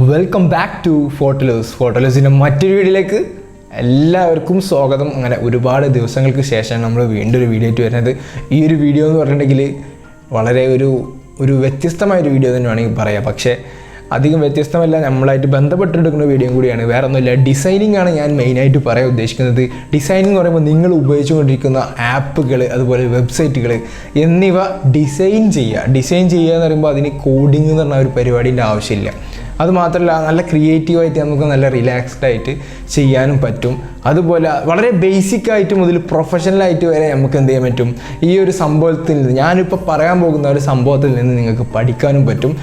Welcome back to ഫോട്ടോലൂസിൻ്റെ മറ്റൊരു വീഡിയോയിലേക്ക് എല്ലാവർക്കും സ്വാഗതം. അങ്ങനെ ഒരുപാട് ദിവസങ്ങൾക്ക് ശേഷം നമ്മൾ വീണ്ടും ഒരു വീഡിയോ ആയിട്ട് വരുന്നത്. ഈ ഒരു വീഡിയോ എന്ന് പറഞ്ഞിട്ടുണ്ടെങ്കിൽ വളരെ ഒരു വ്യത്യസ്തമായൊരു വീഡിയോ തന്നെ വേണമെങ്കിൽ പറയാം. പക്ഷേ അധികം വ്യത്യസ്തമല്ല, നമ്മളായിട്ട് ബന്ധപ്പെട്ടെടുക്കുന്ന വീഡിയോ കൂടിയാണ്. വേറെ ഒന്നുമില്ല, ഡിസൈനിങ് ആണ് ഞാൻ മെയിനായിട്ട് പറയാൻ ഉദ്ദേശിക്കുന്നത്. ഡിസൈനിങ് എന്ന് പറയുമ്പോൾ നിങ്ങൾ ഉപയോഗിച്ചുകൊണ്ടിരിക്കുന്ന ആപ്പുകൾ, അതുപോലെ വെബ്സൈറ്റുകൾ എന്നിവ ഡിസൈൻ ചെയ്യുക എന്ന് പറയുമ്പോൾ അതിന് കോഡിങ് എന്ന് പറഞ്ഞ ഒരു പരിപാടിൻ്റെ ആവശ്യമില്ല. അതുമാത്രമല്ല, നല്ല ക്രിയേറ്റീവായിട്ട് നമുക്ക് നല്ല റിലാക്സ്ഡ് ആയിട്ട് ചെയ്യാനും പറ്റും. അതുപോലെ വളരെ ബേസിക്കായിട്ട് മുതൽ പ്രൊഫഷണലായിട്ട് വരെ നമുക്ക് എന്ത് ചെയ്യാൻ പറ്റും. ഈ ഒരു സംഭവത്തിൽ നിന്ന്, ഞാനിപ്പോൾ പറയാൻ പോകുന്ന ഒരു സംഭവത്തിൽ നിന്ന് നിങ്ങൾക്ക് പഠിക്കാനും പറ്റും.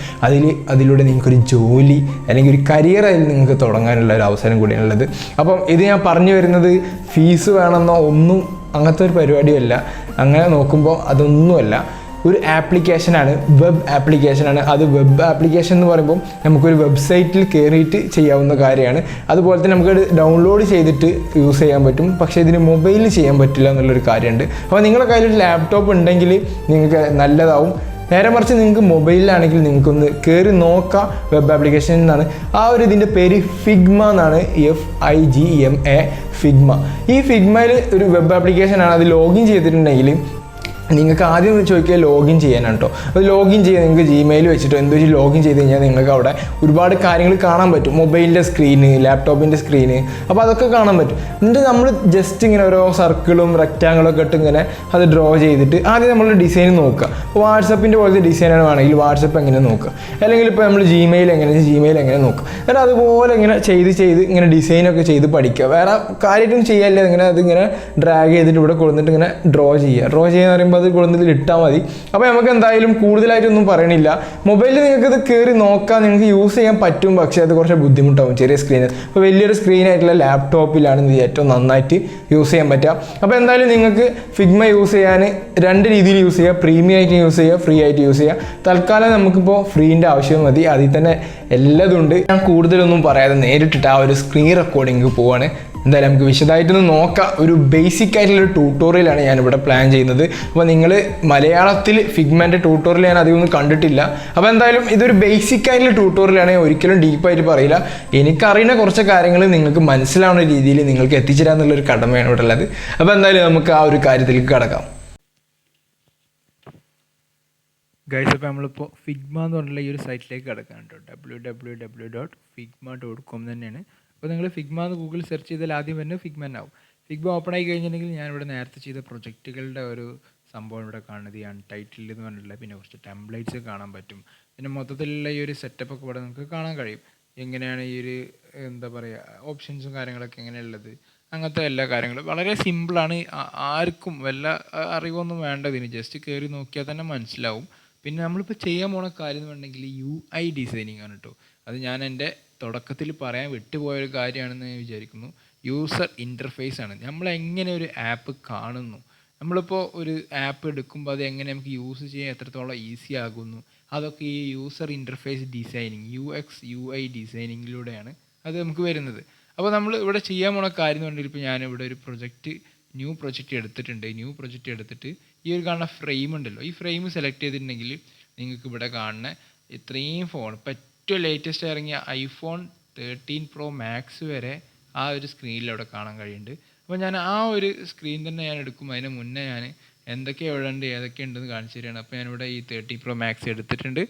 അതിലൂടെ നിങ്ങൾക്കൊരു ജോലി അല്ലെങ്കിൽ ഒരു കരിയർ അതിൽ നിങ്ങൾക്ക് തുടങ്ങാനുള്ള ഒരു അവസരം കൂടിയാണുള്ളത്. അപ്പം ഇത് ഞാൻ പറഞ്ഞു വരുന്നത് ഫീസ് വേണമെന്നോ ഒന്നും അങ്ങനത്തെ ഒരു പരിപാടിയല്ല. അങ്ങനെ നോക്കുമ്പോൾ അതൊന്നുമല്ല, ഒരു ആപ്ലിക്കേഷനാണ്, വെബ് ആപ്ലിക്കേഷനാണ്. അത് വെബ് ആപ്ലിക്കേഷൻ എന്ന് പറയുമ്പോൾ നമുക്കൊരു വെബ്സൈറ്റിൽ കയറിയിട്ട് ചെയ്യാവുന്ന കാര്യമാണ്. അതുപോലെ തന്നെ നമുക്കത് ഡൗൺലോഡ് ചെയ്തിട്ട് യൂസ് ചെയ്യാൻ പറ്റും. പക്ഷേ ഇതിന് മൊബൈലിൽ ചെയ്യാൻ പറ്റില്ല എന്നുള്ളൊരു കാര്യമുണ്ട്. അപ്പോൾ നിങ്ങളുടെ കയ്യിലൊരു ലാപ്ടോപ്പ് ഉണ്ടെങ്കിൽ നിങ്ങൾക്ക് നല്ലതാവും. നേരെ മറിച്ച് നിങ്ങൾക്ക് മൊബൈലിലാണെങ്കിൽ നിങ്ങൾക്കൊന്ന് കയറി നോക്കാം. വെബ് ആപ്ലിക്കേഷൻ എന്നാണ് ഇതിൻ്റെ പേര്. ഫിഗ്മ എന്നാണ്, FIGMA, ഫിഗ്മ. ഈ ഫിഗ്മയിൽ ഒരു വെബ് ആപ്ലിക്കേഷനാണ്. അത് ലോഗിൻ ചെയ്തിട്ടുണ്ടെങ്കിൽ നിങ്ങൾക്ക് ആദ്യം ചോദിക്കുക ലോഗിൻ ചെയ്യാനാണ് കേട്ടോ. അത് ലോഗിൻ ചെയ്യാൻ നിങ്ങൾക്ക് ജിമെയിൽ വെച്ചിട്ടോ എന്തോ വെച്ച് ലോഗിൻ ചെയ്ത് കഴിഞ്ഞാൽ നിങ്ങൾക്ക് അവിടെ ഒരുപാട് കാര്യങ്ങൾ കാണാൻ പറ്റും. മൊബൈലിൻ്റെ സ്ക്രീന്, ലാപ്ടോപ്പിൻ്റെ സ്ക്രീന്, അപ്പോൾ അതൊക്കെ കാണാൻ പറ്റും. എന്നിട്ട് നമ്മൾ ജസ്റ്റ് ഇങ്ങനെ ഓരോ സർക്കിളും റെക്റ്റാങ്കിളൊക്കെ ഇട്ട് ഇങ്ങനെ അത് ഡ്രോ ചെയ്തിട്ട് ആദ്യം നമ്മൾ ഡിസൈൻ നോക്കുക. ഇപ്പോൾ വാട്സപ്പിൻ്റെ പോലത്തെ ഡിസൈനാണ് വേണമെങ്കിൽ വാട്സപ്പ് എങ്ങനെ നോക്കുക, അല്ലെങ്കിൽ ഇപ്പോൾ നമ്മൾ ജിമെയിൽ എങ്ങനെ നോക്കുക. എന്നിട്ട് അതുപോലെ ഇങ്ങനെ ചെയ്ത് ഇങ്ങനെ ഡിസൈനൊക്കെ ചെയ്ത് പഠിക്കുക. വേറെ കാര്യമായിട്ടും ചെയ്യാനില്ല. അതിങ്ങനെ ഡ്രാഗ് ചെയ്തിട്ട് ഇവിടെ കൊടുത്തിട്ട് ഇങ്ങനെ ഡ്രോ ചെയ്യാന്ന് പറയുമ്പോൾ അത് കൊടുത്തിട്ട് ഇട്ടാൽ മതി. അപ്പോൾ നമുക്ക് എന്തായാലും കൂടുതലായിട്ടൊന്നും പറയണില്ല. മൊബൈലിൽ നിങ്ങൾക്ക് ഇത് കയറി നോക്കാം, നിങ്ങൾക്ക് യൂസ് ചെയ്യാൻ പറ്റും. പക്ഷേ അത് കുറച്ച് ബുദ്ധിമുട്ടാവും ചെറിയ സ്ക്രീനിൽ. അപ്പോൾ വലിയൊരു സ്ക്രീനായിട്ടുള്ള ലാപ്ടോപ്പിലാണ് ഇത് ഏറ്റവും നന്നായിട്ട് യൂസ് ചെയ്യാൻ പറ്റുക. അപ്പോൾ എന്തായാലും നിങ്ങൾക്ക് ഫിഗ്മ യൂസ് ചെയ്യാൻ രണ്ട് രീതിയിൽ യൂസ് ചെയ്യുക. പ്രീമിയം ആയിട്ട് യൂസ് ചെയ്യുക, ഫ്രീ ആയിട്ട് യൂസ് ചെയ്യുക. തൽക്കാലം നമുക്കിപ്പോൾ ഫ്രീൻ്റെ ആവശ്യം മതി. അതിൽ തന്നെ എല്ലാതുണ്ട്. ഞാൻ കൂടുതലൊന്നും പറയാതെ നേരിട്ടിട്ട് ആ ഒരു സ്ക്രീൻ റെക്കോർഡിങ് പോവാണ്. എന്തായാലും നമുക്ക് വിശദമായിട്ടൊന്ന് നോക്കാം. ഒരു ബേസിക് ആയിട്ടുള്ളൊരു ട്യൂട്ടോറിയലാണ് ഞാനിവിടെ പ്ലാൻ ചെയ്യുന്നത്. അപ്പോൾ നിങ്ങൾ മലയാളത്തിൽ ഫിഗ്മൻ്റെ ട്യൂട്ടോറിയൽ ഞാൻ അധികമൊന്നും കണ്ടിട്ടില്ല. അപ്പോൾ എന്തായാലും ഇതൊരു ബേസിക് ആയിട്ടുള്ള ട്യൂട്ടോറിയലാണ്. ഒരിക്കലും ഡീപ്പായിട്ട് പറയില്ല. എനിക്കറിയുന്ന കുറച്ച് കാര്യങ്ങൾ നിങ്ങൾക്ക് മനസ്സിലാവുന്ന രീതിയിൽ നിങ്ങൾക്ക് എത്തിച്ചേരാന്നുള്ളൊരു കടമയാണ് ഇവിടെ ഉള്ളത്. അപ്പോൾ എന്തായാലും നമുക്ക് ആ ഒരു കാര്യത്തിലേക്ക് കടക്കാം. ഗൈസ്, അപ്പോൾ നമ്മളിപ്പോൾ ഫിഗ്മ എന്ന് പറഞ്ഞുള്ള ഈ ഒരു സൈറ്റിലേക്ക് കിടക്കാം കേട്ടോ. www.figma.com തന്നെയാണ്. അപ്പോൾ നിങ്ങൾ ഫിഗ്മ എന്ന് ഗൂഗിൾ സെർച്ച് ചെയ്താൽ ആദ്യം വരുന്നത് ഫിഗ്മ ആവും. ഫിഗ്മ ഓപ്പൺ ആയി കഴിഞ്ഞിട്ടുണ്ടെങ്കിൽ ഞാനിവിടെ നേരത്തെ ചെയ്ത പ്രൊജക്റ്റുകളുടെ ഒരു സംഭവം ഇവിടെ കാണുന്നത് ഈ അൺടൈറ്റിൽഡ് എന്ന് പറഞ്ഞിട്ടുള്ള, പിന്നെ കുറച്ച് ടെംപ്ലേറ്റ്സ് കാണാൻ പറ്റും. പിന്നെ മൊത്തത്തിലുള്ള ഈ ഒരു സെറ്റപ്പ് ഒക്കെ ഇവിടെ നമുക്ക് കാണാൻ കഴിയും. എങ്ങനെയാണ് ഈ ഒരു എന്താ പറയുക ഓപ്ഷൻസും കാര്യങ്ങളൊക്കെ എങ്ങനെയുള്ളത്, അങ്ങനത്തെ എല്ലാ കാര്യങ്ങളും വളരെ സിമ്പിളാണ്. ആർക്കും വല്ല അറിവൊന്നും വേണ്ടതിന് ജസ്റ്റ് കയറി നോക്കിയാൽ തന്നെ മനസ്സിലാവും. പിന്നെ നമ്മളിപ്പോൾ ചെയ്യാൻ പോണ കാര്യം എന്ന് പറഞ്ഞിട്ടുണ്ടെങ്കിൽ UI ഡിസൈനിങ് ആണ് കേട്ടോ. അത് ഞാൻ എൻ്റെ തുടക്കത്തിൽ പറയാൻ വിട്ടുപോയൊരു കാര്യമാണെന്ന് ഞാൻ വിചാരിക്കുന്നു. യൂസർ ഇൻ്റർഫേസ് ആണ്. നമ്മളെങ്ങനെ ഒരു ആപ്പ് കാണുന്നു, നമ്മളിപ്പോൾ ഒരു ആപ്പ് എടുക്കുമ്പോൾ അത് എങ്ങനെ നമുക്ക് യൂസ് ചെയ്യാൻ എത്രത്തോളം ഈസി ആകുന്നു, അതൊക്കെ ഈ യൂസർ ഇൻ്റർഫേസ് ഡിസൈനിങ്, UI ഡിസൈനിങ്ങിലൂടെയാണ് അത് നമുക്ക് വരുന്നത്. അപ്പോൾ നമ്മൾ ഇവിടെ ചെയ്യാൻ പോണ കാര്യം എന്ന് പറഞ്ഞാൽ, ഇപ്പോൾ ഞാനിവിടെ ഒരു ന്യൂ പ്രൊജക്റ്റ് എടുത്തിട്ട് ഈ ഒരു കാണുന്ന ഫ്രെയിം ഉണ്ടല്ലോ, ഈ ഫ്രെയിം സെലക്ട് ചെയ്തിട്ടുണ്ടെങ്കിൽ നിങ്ങൾക്ക് ഇവിടെ കാണുന്ന ഇത്രയും ഫോൺ, ഇപ്പോൾ ഏറ്റവും ലേറ്റസ്റ്റ് ഇറങ്ങിയ iPhone 13 Pro Max വരെ ആ ഒരു സ്ക്രീനിൽ അവിടെ കാണാൻ കഴിയുന്നുണ്ട്. അപ്പോൾ ഞാൻ ആ ഒരു സ്ക്രീൻ തന്നെ ഞാൻ എടുക്കും. അതിന് മുന്നേ ഞാൻ എന്തൊക്കെ എവിടെ ഉണ്ട് ഏതൊക്കെ ഉണ്ടെന്ന് കാണിച്ചു തരികയാണ്. അപ്പോൾ ഞാനിവിടെ ഈ 13 Pro Max എടുത്തിട്ടുണ്ട്.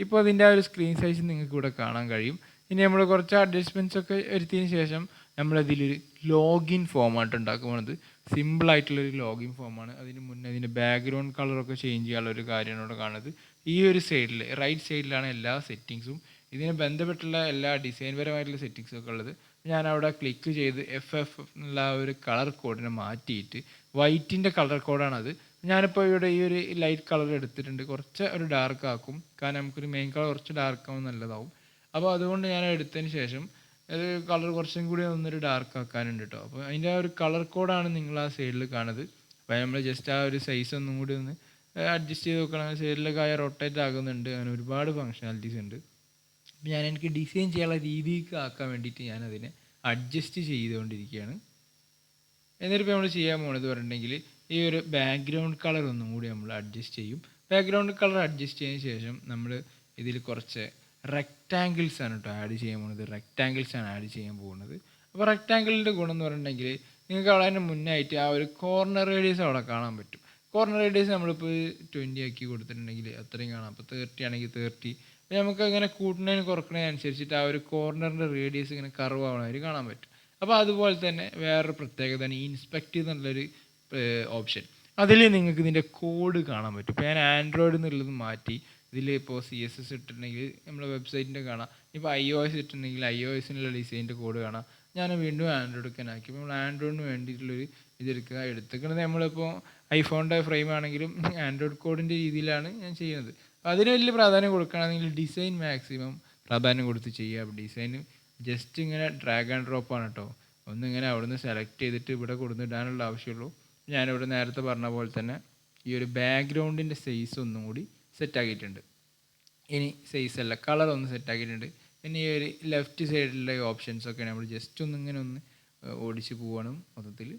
ഇപ്പോൾ അതിൻ്റെ ആ ഒരു സ്ക്രീൻ സൈസ് നിങ്ങൾക്ക് ഇവിടെ കാണാൻ കഴിയും. ഇനി നമ്മൾ കുറച്ച് അഡ്ജസ്റ്റ്മെൻറ്റ്സ് ഒക്കെ വരുത്തിയതിന് ശേഷം നമ്മളതിലൊരു ലോഗിൻ ഫോമായിട്ട് ഉണ്ടാക്കുന്നത്. സിമ്പിളായിട്ടുള്ളൊരു ലോഗിൻ ഫോമാണ്. അതിന് മുന്നേ ഇതിൻ്റെ ബാക്ക്ഗ്രൗണ്ട് കളറൊക്കെ ചേഞ്ച് ചെയ്യാനുള്ളൊരു കാര്യമാണ് ഇവിടെ കാണുന്നത്. ഈ ഒരു സൈഡിൽ റൈറ്റ് സൈഡിലാണ് എല്ലാ സെറ്റിങ്സും, ഇതിന് ബന്ധപ്പെട്ടുള്ള എല്ലാ ഡിസൈൻപരമായിട്ടുള്ള സെറ്റിങ്സും ഒക്കെ ഉള്ളത്. ഞാനവിടെ ക്ലിക്ക് ചെയ്ത് FF എന്നുള്ള ആ ഒരു കളർ കോഡിനെ മാറ്റിയിട്ട് വൈറ്റിൻ്റെ കളർ കോഡാണത്. ഞാനിപ്പോൾ ഇവിടെ ഈ ഒരു ലൈറ്റ് കളർ എടുത്തിട്ടുണ്ട്. കുറച്ച് ഒരു ഡാർക്ക് ആക്കും, കാരണം നമുക്കൊരു മെയിൻ കളർ കുറച്ച് ഡാർക്ക് ആവും, നല്ലതാവും. അപ്പോൾ അതുകൊണ്ട് ഞാൻ എടുത്തതിന് ശേഷം അത് കളർ കുറച്ചും കൂടി ഒന്നൊരു ഡാർക്ക് ആക്കാനുണ്ട് കേട്ടോ. അപ്പോൾ അതിൻ്റെ ആ ഒരു കളർ കോഡാണ് നിങ്ങൾ ആ സൈഡിൽ കാണുന്നത്. അപ്പോൾ നമ്മൾ ജസ്റ്റ് ആ ഒരു സൈസ് ഒന്നും കൂടി ഒന്ന് അഡ്ജസ്റ്റ് ചെയ്ത് നോക്കണം. സൈഡിലൊക്കെ ആയ റൊട്ടേറ്റ് ആകുന്നുണ്ട്. അങ്ങനെ ഒരുപാട് ഫങ്ഷനാലിറ്റീസ് ഉണ്ട്. അപ്പോൾ എനിക്ക് ഡിസൈൻ ചെയ്യാനുള്ള രീതിക്ക് ആക്കാൻ വേണ്ടിയിട്ട് ഞാനതിനെ അഡ്ജസ്റ്റ് ചെയ്തുകൊണ്ടിരിക്കുകയാണ്. എന്നിട്ടിപ്പോൾ നമ്മൾ ചെയ്യാൻ പോകുന്നത് പറഞ്ഞിട്ടുണ്ടെങ്കിൽ ഈ ഒരു ബാക്ക്ഗ്രൗണ്ട് കളർ ഒന്നും കൂടി നമ്മൾ അഡ്ജസ്റ്റ് ചെയ്യും. ബാക്ക്ഗ്രൗണ്ട് കളർ അഡ്ജസ്റ്റ് ചെയ്തതിന് ശേഷം നമ്മൾ ഇതിൽ കുറച്ച് റെക്റ്റാങ്കിൾസ് ആണ് കേട്ടോ ആഡ് ചെയ്യാൻ പോകുന്നത്. റെക്റ്റാങ്കിൾസ് ആണ് ആഡ് ചെയ്യാൻ പോകുന്നത്. അപ്പോൾ റെക്റ്റാങ്കിളിൻ്റെ ഗുണം എന്ന് പറഞ്ഞിട്ടുണ്ടെങ്കിൽ നിങ്ങൾക്ക് അവിടെ തന്നെ മുന്നായിട്ട് ആ ഒരു കോർണർ റേഡിയസ് അവിടെ കാണാൻ പറ്റും. കോർണർ റേഡിയസ് നമ്മളിപ്പോൾ 20 ആക്കി കൊടുത്തിട്ടുണ്ടെങ്കിൽ അത്രയും കാണാം. അപ്പോൾ 30 ആണെങ്കിൽ 30. അപ്പോൾ നമുക്ക് അങ്ങനെ കൂട്ടുന്നതിന് കുറക്കുന്നതിനനുസരിച്ചിട്ട് ആ ഒരു കോർണറിൻ്റെ റേഡിയസ് ഇങ്ങനെ കർവ് ആവണമാതിരി കാണാൻ പറ്റും. അപ്പോൾ അതുപോലെ തന്നെ വേറൊരു പ്രത്യേകതയാണ് ഈ ഇൻസ്പെക്റ്റ് എന്നുള്ളൊരു ഓപ്ഷൻ. അതിൽ നിങ്ങൾക്ക് ഇതിൻ്റെ കോഡ് കാണാൻ പറ്റും. ഇപ്പോൾ ഞാൻ ആൻഡ്രോയിഡ് എന്നുള്ളത് മാറ്റി ഇതിൽ ഇപ്പോൾ CSS ഇട്ടിട്ടുണ്ടെങ്കിൽ നമ്മളെ വെബ്സൈറ്റിൻ്റെ കാണാം. ഇപ്പോൾ iOS ഇട്ടിട്ടുണ്ടെങ്കിൽ iOSനുള്ള ഡിസൈനിൻ്റെ കോഡ് കാണാം. ഞാൻ വീണ്ടും ആൻഡ്രോയിഡ് ഒക്കെ ആക്കി. അപ്പോൾ നമ്മൾ ആൻഡ്രോയിഡിന് വേണ്ടിയിട്ടുള്ളൊരു ഇതെടുക്കുക. എടുത്തിക്കുന്നത് നമ്മളിപ്പോൾ ഐഫോണിൻ്റെ ഫ്രെയിം ആണെങ്കിലും ആൻഡ്രോയിഡ് കോഡിൻ്റെ രീതിയിലാണ് ഞാൻ ചെയ്യുന്നത്. അതിന് വലിയ പ്രാധാന്യം കൊടുക്കുകയാണെങ്കിൽ ഡിസൈൻ മാക്സിമം പ്രാധാന്യം കൊടുത്ത് ചെയ്യുക. ഡിസൈൻ ജസ്റ്റ് ഇങ്ങനെ ഡ്രാഗ് ആൻഡ് ഡ്രോപ്പാണ് കേട്ടോ. ഒന്നിങ്ങനെ അവിടുന്ന് സെലക്ട് ചെയ്തിട്ട് ഇവിടെ കൊടുത്തിടാനുള്ള ആവശ്യമുള്ളൂ. ഞാനിവിടെ നേരത്തെ പറഞ്ഞ പോലെ തന്നെ ഈ ഒരു ബാക്ക്ഗ്രൗണ്ടിൻ്റെ സൈസ് ഒന്നും കൂടി സെറ്റാക്കിയിട്ടുണ്ട്. ഇനി സൈസ് അല്ല, കളർ ഒന്ന് സെറ്റാക്കിയിട്ടുണ്ട്. പിന്നെ ഈ ഒരു ലെഫ്റ്റ് സൈഡിലുള്ള ഓപ്ഷൻസൊക്കെ നമ്മൾ ജസ്റ്റ് ഒന്നിങ്ങനെ ഒന്ന് ഓടിച്ച് പോവാണ് മൊത്തത്തിൽ.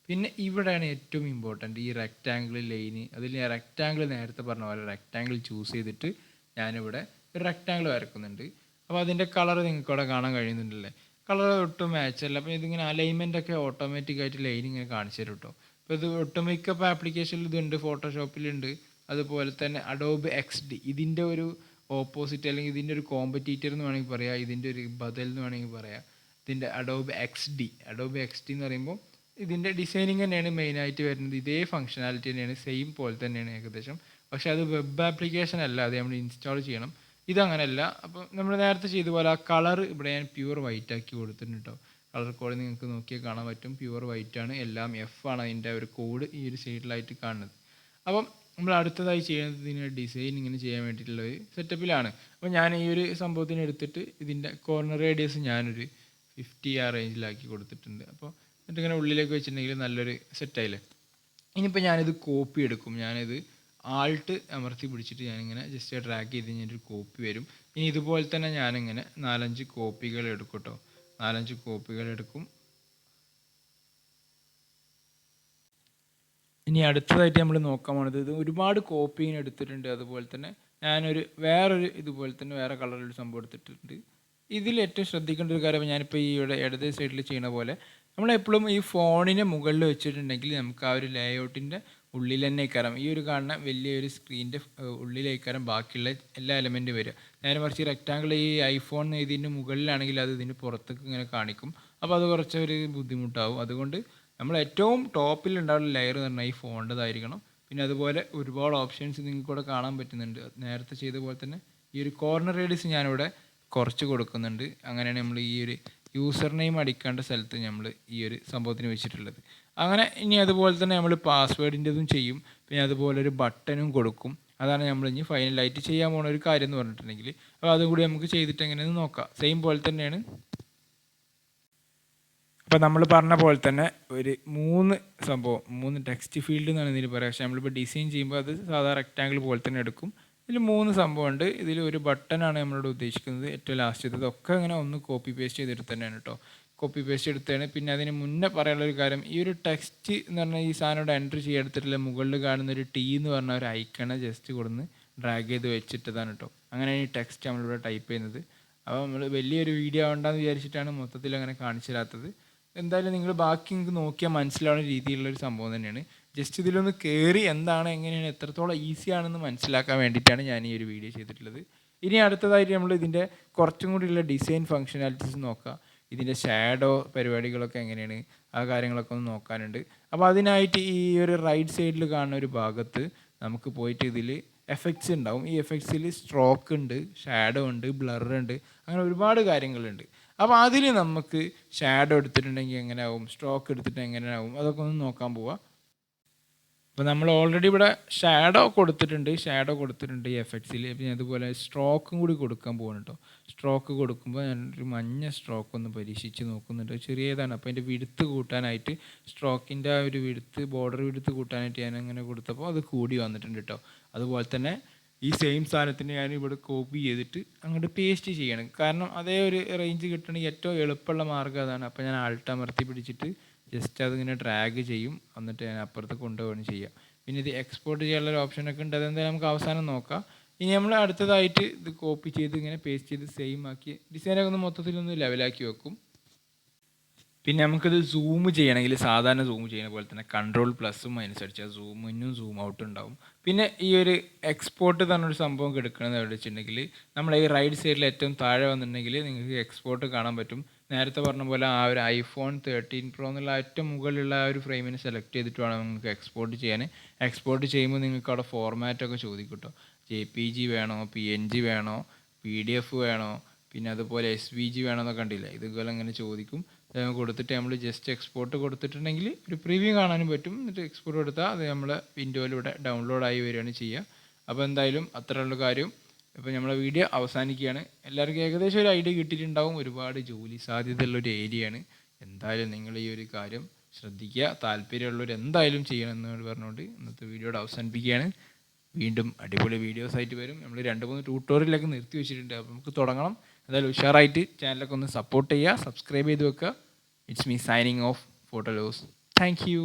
പിന്നെ ഇവിടെയാണ് ഏറ്റവും ഇമ്പോർട്ടൻറ്റ് ഈ റെക്റ്റാങ്കിൾ ലൈന്. അതിൽ ഞാൻ റെക്റ്റാങ്കിൾ നേരത്തെ പറഞ്ഞ പോലെ റെക്റ്റാങ്കിൾ ചൂസ് ചെയ്തിട്ട് ഞാനിവിടെ ഒരു റെക്റ്റാങ്കിൾ വരക്കുന്നുണ്ട്. അപ്പോൾ അതിൻ്റെ കളർ നിങ്ങൾക്ക് ഇവിടെ കാണാൻ കഴിയുന്നുണ്ടല്ലേ. കളർ ഒട്ടും മാച്ചല്ല. അപ്പോൾ ഇതിങ്ങനെ അലൈൻമെൻറ്റൊക്കെ ഓട്ടോമാറ്റിക്കായിട്ട് ലൈൻ ഇങ്ങനെ കാണിച്ചു തരും കേട്ടോ. അപ്പോൾ ഇത് ഒട്ടുമിക്ക ആപ്ലിക്കേഷനിൽ ഇതുണ്ട്, ഫോട്ടോഷോപ്പിലുണ്ട്. അതുപോലെ തന്നെ അഡോബ് XD ഇതിൻ്റെ ഒരു ഓപ്പോസിറ്റ് അല്ലെങ്കിൽ ഇതിൻ്റെ ഒരു കോമ്പറ്റീറ്റർ എന്ന് വേണമെങ്കിൽ പറയാം, ഇതിൻ്റെ ഒരു ബദൽ എന്ന് വേണമെങ്കിൽ പറയാം. ഇതിൻ്റെ അഡോബ് XD എന്ന് പറയുമ്പോൾ ഇതിൻ്റെ ഡിസൈനിങ് തന്നെയാണ് മെയിനായിട്ട് വരുന്നത്. ഇതേ ഫങ്ഷനാലിറ്റി തന്നെയാണ്, സെയിം പോലെ തന്നെയാണ് ഏകദേശം. പക്ഷേ അത് വെബ് ആപ്ലിക്കേഷൻ അല്ല, അത് നമ്മൾ ഇൻസ്റ്റാൾ ചെയ്യണം. ഇതങ്ങനെയല്ല. അപ്പോൾ നമ്മൾ നേരത്തെ ചെയ്ത പോലെ ആ കളർ ഇവിടെ ഞാൻ പ്യുവർ വൈറ്റ് ആക്കി കൊടുത്തിട്ടുണ്ട് കേട്ടോ. കളർ കോഡ് നിങ്ങൾക്ക് നോക്കിയാൽ കാണാൻ പറ്റും. പ്യുവർ വൈറ്റ് ആണ്, എല്ലാം F ആണ് അതിൻ്റെ ഒരു കോഡ് ഈ ഒരു സൈഡിലായിട്ട് കാണുന്നത്. അപ്പം നമ്മൾ അടുത്തതായി ചെയ്യുന്നത് ഇതിന് ഡിസൈൻ ഇങ്ങനെ ചെയ്യാൻ വേണ്ടിയിട്ടുള്ള ഒരു സെറ്റപ്പിലാണ്. അപ്പോൾ ഞാൻ ഈ ഒരു സംഭവത്തിന് എടുത്തിട്ട് ഇതിൻ്റെ കോർണർ റേഡിയസ് ഞാനൊരു 50 ആ റേഞ്ചിലാക്കി കൊടുത്തിട്ടുണ്ട്. അപ്പോൾ എന്നിട്ടിങ്ങനെ ഉള്ളിലേക്ക് വെച്ചിട്ടുണ്ടെങ്കിൽ നല്ലൊരു സെറ്റായില്ലേ. ഇനിയിപ്പോൾ ഞാനിത് കോപ്പി എടുക്കും. ഞാനിത് ആൾട്ട് അമർത്തി പിടിച്ചിട്ട് ഞാനിങ്ങനെ ജസ്റ്റ് ഡ്രാഗ് ചെയ്ത് കഴിഞ്ഞിട്ട് കോപ്പി വരും. ഇനി ഇതുപോലെ തന്നെ ഞാനിങ്ങനെ 4-5 കോപ്പികൾ എടുക്കും കേട്ടോ. 4-5 കോപ്പികൾ എടുക്കും. ഇനി അടുത്തതായിട്ട് നമ്മൾ നോക്കാൻ പോണത്, ഇത് ഒരുപാട് കോപ്പിങ് എടുത്തിട്ടുണ്ട്. അതുപോലെ തന്നെ ഞാനൊരു വേറൊരു ഇതുപോലെ തന്നെ വേറെ കളറിലൊരു സംഭവം എടുത്തിട്ടുണ്ട്. ഇതിൽ ഏറ്റവും ശ്രദ്ധിക്കേണ്ട ഒരു കാര്യം, ഞാനിപ്പോൾ ഈ ഇവിടെ ഇടത് സൈഡിൽ ചെയ്യുന്ന പോലെ നമ്മളെപ്പോഴും ഈ ഫോണിനെ മുകളിൽ വെച്ചിട്ടുണ്ടെങ്കിൽ നമുക്ക് ആ ഒരു ലേഔട്ടിൻ്റെ ഉള്ളിൽ തന്നെ കയറാം. ഈ ഒരു കാണുന്ന വലിയൊരു സ്ക്രീനിൻ്റെ ഉള്ളിലേക്കാരം ബാക്കിയുള്ള എല്ലാ എലമെൻറ്റും വരിക. നേരെ മറിച്ച് റെക്റ്റാങ്കിൾ ഈ ഐഫോൺ ഇതിൻ്റെ മുകളിലാണെങ്കിൽ അത് ഇതിൻ്റെ പുറത്തേക്ക് ഇങ്ങനെ കാണിക്കും. അപ്പോൾ അത് കുറച്ചൊരു ബുദ്ധിമുട്ടാവും. അതുകൊണ്ട് നമ്മൾ ഏറ്റവും ടോപ്പിൽ ഉണ്ടാവുന്ന ലെയർ എന്ന് പറഞ്ഞാൽ ഈ ഫോണിൻ്റെതായിരിക്കണം. പിന്നെ അതുപോലെ ഒരുപാട് ഓപ്ഷൻസ് നിങ്ങൾക്ക് ഇവിടെ കാണാൻ പറ്റുന്നുണ്ട്. നേരത്തെ ചെയ്ത പോലെ തന്നെ ഈ ഒരു കോർണർ റേഡിയസ് ഞാനിവിടെ കുറച്ച് കൊടുക്കുന്നുണ്ട്. അങ്ങനെയാണ് നമ്മൾ ഈ ഒരു യൂസർ നെയിം അടിക്കേണ്ട സ്ഥലത്ത് നമ്മൾ ഈ ഒരു സംഭവത്തിന് വെച്ചിട്ടുള്ളത്. അങ്ങനെ ഇനി അതുപോലെ തന്നെ നമ്മൾ പാസ്വേഡിൻ്റെതും ചെയ്യും. പിന്നെ അതുപോലെ ഒരു ബട്ടണും കൊടുക്കും. അതാണ് നമ്മൾ ഇനി ഫൈനലായിട്ട് ചെയ്യാൻ പോകുന്ന ഒരു കാര്യം എന്ന് പറഞ്ഞിട്ടുണ്ടെങ്കിൽ. അപ്പോൾ അതും കൂടി നമുക്ക് ചെയ്തിട്ട് എങ്ങനെയെന്ന് നോക്കാം. സെയിം പോലെ തന്നെയാണ്. അപ്പോൾ നമ്മൾ പറഞ്ഞ പോലെ തന്നെ ഒരു 3 ടെക്സ്റ്റ് ഫീൽഡ് എന്നാണ് ഇതിൽ പറയുക. പക്ഷേ നമ്മളിപ്പോൾ ഡിസൈൻ ചെയ്യുമ്പോൾ അത് സാധാരണ റെക്റ്റാങ്കിൾ പോലെ തന്നെ എടുക്കും. ഇതിൽ 3 സംഭവമുണ്ട്. ഇതിൽ ഒരു ബട്ടനാണ് നമ്മളോട് ഉദ്ദേശിക്കുന്നത്, ഏറ്റവും ലാസ്റ്റത്തെ. ഇതൊക്കെ ഇങ്ങനെ ഒന്ന് കോപ്പി പേസ്റ്റ് ചെയ്തെടുത്ത് തന്നെയാണ് കേട്ടോ. കോപ്പി പേസ്റ്റ് എടുത്തതാണ്. പിന്നെ അതിന് മുന്നേ പറയാനുള്ളൊരു കാര്യം, ഈ ഒരു ടെക്സ്റ്റ് എന്ന് പറഞ്ഞാൽ ഈ സാധനം ഇവിടെ എൻട്രി ചെയ്തെടുത്തിട്ടില്ല. മുകളിൽ കാണുന്ന ഒരു T എന്ന് പറഞ്ഞ ഒരു ഐക്കണെ ജസ്റ്റ് കൊടുന്ന് ഡ്രാഗ് ചെയ്ത് വെച്ചിട്ടതാണ് കേട്ടോ. അങ്ങനെയാണ് ഈ ടെക്സ്റ്റ് നമ്മളിവിടെ ടൈപ്പ് ചെയ്യുന്നത്. അപ്പോൾ നമ്മൾ വലിയൊരു വീഡിയോ ആവണ്ടെന്ന് വിചാരിച്ചിട്ടാണ് മൊത്തത്തിൽ അങ്ങനെ കാണിച്ചു തരാത്തത്. എന്തായാലും നിങ്ങൾ ബാക്കി നിങ്ങൾക്ക് നോക്കിയാൽ മനസ്സിലാവുന്ന രീതിയിലുള്ളൊരു സംഭവം തന്നെയാണ്. ജസ്റ്റ് ഇതിലൊന്ന് കയറി എന്താണ് എങ്ങനെയാണ് എത്രത്തോളം ഈസിയാണെന്ന് മനസ്സിലാക്കാൻ വേണ്ടിയിട്ടാണ് ഞാൻ ഈ ഒരു വീഡിയോ ചെയ്തിട്ടുള്ളത്. ഇനി അടുത്തതായിട്ട് നമ്മൾ ഇതിൻ്റെ കുറച്ചും കൂടിയുള്ള ഡിസൈൻ ഫങ്ഷനാലിറ്റീസ് നോക്കാം. ഇതിൻ്റെ ഷാഡോ പരിപാടികളൊക്കെ എങ്ങനെയാണ്, ആ കാര്യങ്ങളൊക്കെ ഒന്ന് നോക്കാനുണ്ട്. അപ്പോൾ അതിനായിട്ട് ഈ ഒരു റൈറ്റ് സൈഡിൽ കാണുന്ന ഒരു ഭാഗത്ത് നമുക്ക് പോയിട്ട് ഇതിൽ എഫക്ട്സ് ഉണ്ടാവും. ഈ എഫക്ട്സിൽ സ്ട്രോക്ക് ഉണ്ട്, ഷാഡോ ഉണ്ട്, ബ്ലർ ഉണ്ട്, അങ്ങനെ ഒരുപാട് കാര്യങ്ങളുണ്ട്. അപ്പോൾ അതിൽ നമുക്ക് ഷാഡോ എടുത്തിട്ടുണ്ടെങ്കിൽ എങ്ങനെയാവും, സ്ട്രോക്ക് എടുത്തിട്ട് എങ്ങനെയാവും, അതൊക്കെ ഒന്ന് നോക്കാൻ പോവാം. അപ്പോൾ നമ്മൾ ഓൾറെഡി ഇവിടെ ഷാഡോ കൊടുത്തിട്ടുണ്ട് ഈ എഫക്ട്സിൽ. പിന്നെ അതുപോലെ സ്ട്രോക്കും കൂടി കൊടുക്കാൻ പോകുന്നു കേട്ടോ. സ്ട്രോക്ക് കൊടുക്കുമ്പോൾ ഞാനൊരു മഞ്ഞ സ്ട്രോക്ക് ഒന്ന് പരീക്ഷിച്ച് നോക്കുന്നുണ്ട്. ചെറിയതാണ്. അപ്പോൾ അതിൻ്റെ വിടുത്ത് കൂട്ടാനായിട്ട്, സ്ട്രോക്കിൻ്റെ ആ ഒരു വിടുത്ത്, ബോർഡർ വിടുത്ത് കൂട്ടാനായിട്ട് ഞാൻ അങ്ങനെ കൊടുത്തപ്പോൾ അത് കൂടി വന്നിട്ടുണ്ട് കേട്ടോ. അതുപോലെ തന്നെ ഈ സെയിം സാധനത്തിന് ഞാൻ ഇവിടെ കോപ്പി ചെയ്തിട്ട് അങ്ങോട്ട് പേസ്റ്റ് ചെയ്യണം. കാരണം അതേ ഒരു റേഞ്ച് കിട്ടണമെങ്കിൽ ഏറ്റവും എളുപ്പമുള്ള മാർഗ്ഗം അതാണ്. അപ്പോൾ ഞാൻ ആൾട്ട് അമർത്തി പിടിച്ചിട്ട് ജസ്റ്റ് അതിങ്ങനെ ഡ്രാഗ് ചെയ്യും, എന്നിട്ട് ഞാൻ അപ്പുറത്ത് കൊണ്ടുപോവുകയാണ് ചെയ്യുക. പിന്നെ ഇത് എക്സ്പോർട്ട് ചെയ്യാനുള്ള ഒരു ഓപ്ഷനൊക്കെ ഉണ്ട്. അതെന്തായാലും നമുക്ക് അവസാനം നോക്കാം. ഇനി നമ്മൾ അടുത്തതായിട്ട് ഇത് കോപ്പി ചെയ്ത് ഇങ്ങനെ പേസ്റ്റ് ചെയ്ത് സെയിം ആക്കി ഡിസൈനൊക്കെ ഒന്ന് മൊത്തത്തിലൊന്ന് ലെവലാക്കി വെക്കും. പിന്നെ നമുക്കിത് സൂം ചെയ്യണമെങ്കിൽ സാധാരണ സൂം ചെയ്യുന്ന പോലെ തന്നെ Ctrl+ഉം അതിനനുസരിച്ച് സൂം ഇന്നും സൂം ഔട്ട് ഉണ്ടാവും. പിന്നെ ഈ ഒരു എക്സ്പോർട്ട് പറഞ്ഞൊരു സംഭവം എടുക്കണമെന്ന് എവിടെ വെച്ചിട്ടുണ്ടെങ്കിൽ നമ്മൾ ഈ റൈറ്റ് സൈഡിൽ ഏറ്റവും താഴെ വന്നിട്ടുണ്ടെങ്കിൽ നിങ്ങൾക്ക് എക്സ്പോർട്ട് കാണാൻ പറ്റും. നേരത്തെ പറഞ്ഞ പോലെ ആ ഒരു iPhone 13 Pro എന്നുള്ള ഏറ്റവും മുകളിലുള്ള ആ ഒരു ഫ്രെയിമിനെ സെലക്ട് ചെയ്തിട്ട് വേണം നിങ്ങൾക്ക് എക്സ്പോർട്ട് ചെയ്യാൻ. എക്സ്പോർട്ട് ചെയ്യുമ്പോൾ നിങ്ങൾക്ക് അവിടെ ഫോർമാറ്റൊക്കെ ചോദിക്കും കേട്ടോ. JPG വേണോ, PNG വേണോ, PDF വേണോ, പിന്നെ അതുപോലെ SVG വേണമെന്നൊക്കെ കണ്ടില്ല. ഇതുപോലെ അങ്ങനെ ചോദിക്കും. കൊടുത്തിട്ട് നമ്മൾ ജസ്റ്റ് എക്സ്പോർട്ട് കൊടുത്തിട്ടുണ്ടെങ്കിൽ ഒരു പ്രിവ്യൂ കാണാനും പറ്റും. എന്നിട്ട് എക്സ്പോർട്ട് കൊടുത്താൽ അത് നമ്മളെ വിൻഡോയിലൂടെ ഡൗൺലോഡായി വരികയാണ് ചെയ്യുക. അപ്പോൾ എന്തായാലും അത്രയുള്ള കാര്യം. ഇപ്പോൾ നമ്മളെ വീഡിയോ അവസാനിക്കുകയാണ്. എല്ലാവർക്കും ഏകദേശം ഒരു ഐഡിയ കിട്ടിയിട്ടുണ്ടാവും. ഒരുപാട് ജോലി സാധ്യതയുള്ളൊരു ഏരിയയാണ്. എന്തായാലും നിങ്ങൾ ഈ ഒരു കാര്യം ശ്രദ്ധിക്കുക. താല്പര്യമുള്ളവർ എന്തായാലും ചെയ്യണമെന്ന് പറഞ്ഞുകൊണ്ട് ഇന്നത്തെ വീഡിയോയുടെ അവസാനിപ്പിക്കുകയാണ്. വീണ്ടും അടിപൊളി വീഡിയോസായിട്ട് വരും. നമ്മൾ 2-3 ട്യൂട്ടോറിയലൊക്കെ നിർത്തി വെച്ചിട്ടുണ്ട്. അപ്പോൾ നമുക്ക് തുടങ്ങണം. എന്തായാലും ഉഷാറായിട്ട് ചാനലൊക്കെ ഒന്ന് സപ്പോർട്ട് ചെയ്യുക, സബ്സ്ക്രൈബ് ചെയ്ത് വെക്കുക. It's me signing off Photoloose. Thank U.